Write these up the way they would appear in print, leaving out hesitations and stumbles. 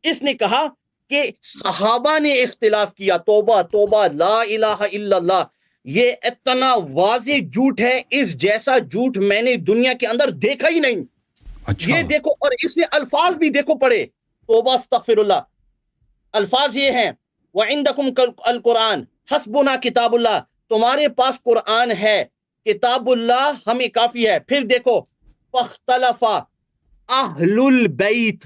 اس نے کہا کہ صحابہ نے اختلاف کیا. توبہ توبہ لا الہ الا اللہ. یہ اتنا واضح جھوٹ ہے, اس جیسا جھوٹ میں نے دنیا کے اندر دیکھا ہی نہیں. اچھا یہ دیکھو, اور اس نے الفاظ بھی دیکھو پڑھے. توبہ استغفر اللہ. الفاظ یہ ہیں وَعِنْدَكُمْ القرآن حسبنا کتاب اللہ, تمہارے پاس قرآن ہے, کتاب اللہ ہمیں کافی ہے. پھر دیکھو فاختلف اہل البیت,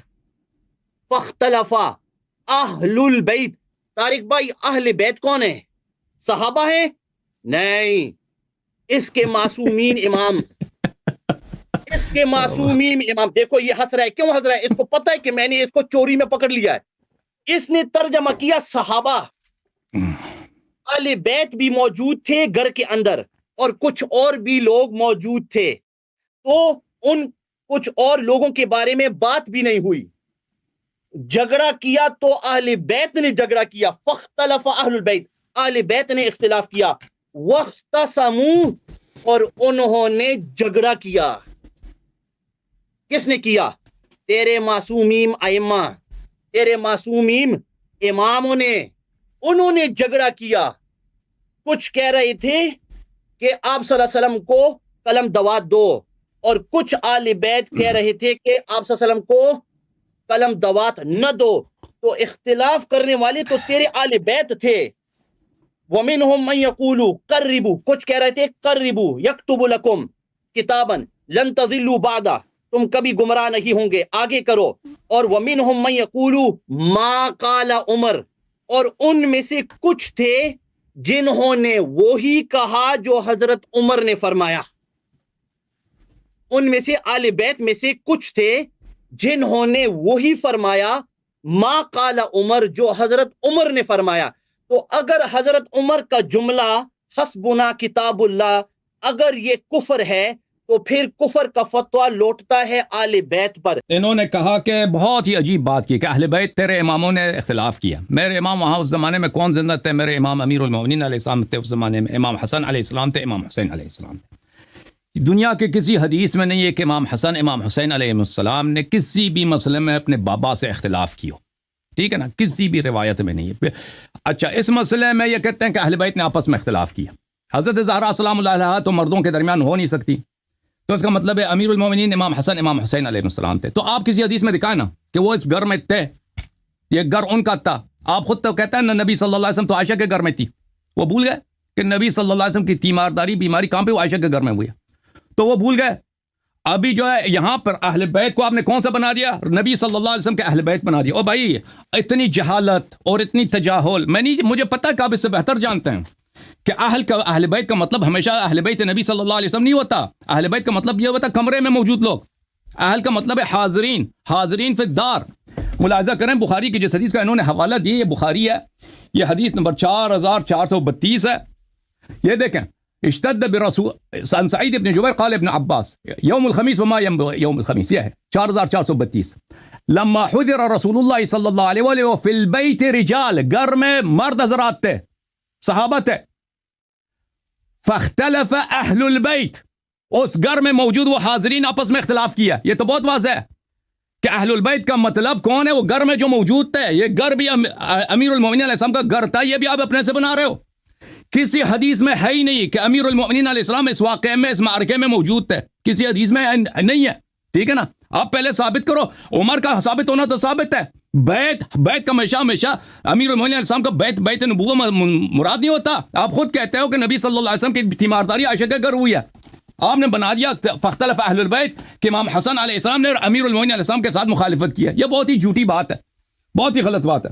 فاختلف اہل البیت. طارق بھائی اہل بیت کون ہے؟ صحابہ ہیں؟ نہیں, اس کے معصومین امام, اس کے معصومین امام. دیکھو یہ ہنس رہا ہے, کیوں ہنس رہا ہے؟ اس کو پتہ ہے کہ میں نے اس کو چوری میں پکڑ لیا ہے. اس نے ترجمہ کیا صحابہ. اہل بیت بھی موجود تھے گھر کے اندر, اور کچھ اور بھی لوگ موجود تھے, تو ان کچھ اور لوگوں کے بارے میں بات بھی نہیں ہوئی. جھگڑا کیا تو اہل بیت نے جھگڑا کیا. فاختلف اہل البیت, اہل بیت نے اختلاف کیا. واختصموا, اور انہوں نے جھگڑا کیا. کس نے کیا؟ تیرے معصومین ائمہ, تیرے معصومین اماموں نے, انہوں نے جھگڑا کیا. کچھ کہہ رہے تھے کہ آپ صلی اللہ علیہ وسلم کو قلم دوات دو, اور کچھ آل بیت کہہ رہے تھے کہ آپ صلی اللہ علیہ وسلم کو قلم دوات نہ دو. تو اختلاف کرنے والے تو تیرے آل بیت تھے. وَمِنْهُمْ مَنْ يَقُولُ قَرِّبُوا, کچھ کہہ رہے تھے قَرِّبُوا يَكْتُبُ لَكُمْ كِتَابًا لَن تَضِلُّوا بَعْدَ, تم کبھی گمراہ نہیں ہوں گے, آگے کرو. اور وَمِنْهُمْ مَنْ يَقُولُ مَا قَالَ عمر, اور ان میں سے کچھ تھے جنہوں نے وہی کہا جو حضرت عمر نے فرمایا. ان میں سے آل بیت میں سے کچھ تھے جنہوں نے وہی فرمایا ما قال عمر, جو حضرت عمر نے فرمایا. تو اگر حضرت عمر کا جملہ حسبنا کتاب اللہ اگر یہ کفر ہے, تو پھر کفر کا فتویٰ لوٹتا ہے آل بیت پر. انہوں نے کہا کہ بہت ہی عجیب بات کی کہ اہل بیت تیرے اماموں نے اختلاف کیا. میرے امام وہاں اس زمانے میں کون زندہ تھے؟ میرے امام امیر المومنین علیہ السلام تھے اس زمانے میں, امام حسن علیہ السلام تھے, امام حسین علیہ السلام تھے. دنیا کے کسی حدیث میں نہیں ہے کہ امام حسن امام حسین علیہ السلام نے کسی بھی مسئلے میں اپنے بابا سے اختلاف کی ہو. ٹھیک ہے نا, کسی بھی روایت میں نہیں ہے. اچھا, اس مسئلے میں یہ کہتے ہیں کہ اہل بیت نے آپس میں اختلاف کیا. حضرت زہرا سلام اللہ علیہا تو مردوں کے درمیان ہو نہیں سکتی, تو اس کا مطلب ہے امیر المومنین امام حسن امام حسین علیہ السلام تھے. تو آپ کسی حدیث میں دکھائیں نا کہ وہ اس گھر میں تھے, یہ گھر ان کا تھا. آپ خود تو کہتے ہیں نا نبی صلی اللہ علیہ وسلم تو عائشہ کے گھر میں تھی. وہ بھول گئے کہ نبی صلی اللہ علیہ وسلم کی تیمارداری بیماری کہاں پہ, وہ عائشہ کے گھر میں ہوئی ہے. تو وہ بھول گئے. ابھی جو ہے یہاں پر اہل بیت کو آپ نے کون سا بنا دیا؟ نبی صلی اللہ علیہ وسلم کے اہل بیت بنا دیا. او بھائی, اتنی جہالت اور اتنی تجاہل, مجھے پتہ ہے کہ آپ اس سے بہتر جانتے ہیں کہ اہل بیت کا مطلب ہمیشہ اہل بیت نبی صلی اللہ علیہ وسلم نہیں ہوتا. اہل بیت کا مطلب یہ ہوتا کمرے میں موجود لوگ. اہل کا مطلب ہے حاضرین, حاضرین فی الدار. ملاحظہ کریں بخاری کی جس حدیث کا انہوں نے حوالہ دیا, یہ بخاری ہے, یہ حدیث نمبر 4432 ہے. یہ دیکھیں, اشتد برسول عن سعید بن جبیر قال ابن عباس یوم الخمیس وما یوم الخمیس, یہ ہے 4432. لما حضر رسول اللہ صلی اللہ علیہ وآلہ وفی البیت رجال, گھر میں مرد حضرات تھے, صحابہ تھے. فاختلف اہل البیت, اس گھر میں موجود وہ حاضرین آپس میں اختلاف کیا. یہ تو بہت واضح ہے کہ اہل البیت کا مطلب کون ہے؟ وہ گھر میں جو موجود تھے. یہ گھر بھی امیر المومنین علیہ السلام کا گھر تھا, یہ بھی آپ اپنے سے بنا رہے ہو. کسی حدیث میں ہے ہی نہیں کہ امیر المومنین علیہ السلام اس واقعے میں, اس معرکے میں موجود تھے. کسی حدیث میں نہیں ہے. ٹھیک ہے نا, آپ پہلے ثابت کرو. عمر کا ثابت ہونا تو ثابت ہے. بیت کا ہمیشہ امیر المومنین علیہ السلام کا بیت نبوت مراد نہیں ہوتا. آپ خود کہتے ہو کہ نبی صلی اللہ علیہ وسلم کی تیمارداری عائشہ کے گھر ہوئی ہے. آپ نے بنا دیا فاختلف اہل البیت کہ امام حسن علیہ السلام نے امیر المومنین علیہ السلام کے ساتھ مخالفت کی ہے. یہ بہت ہی جھوٹی بات ہے, بہت ہی غلط بات ہے.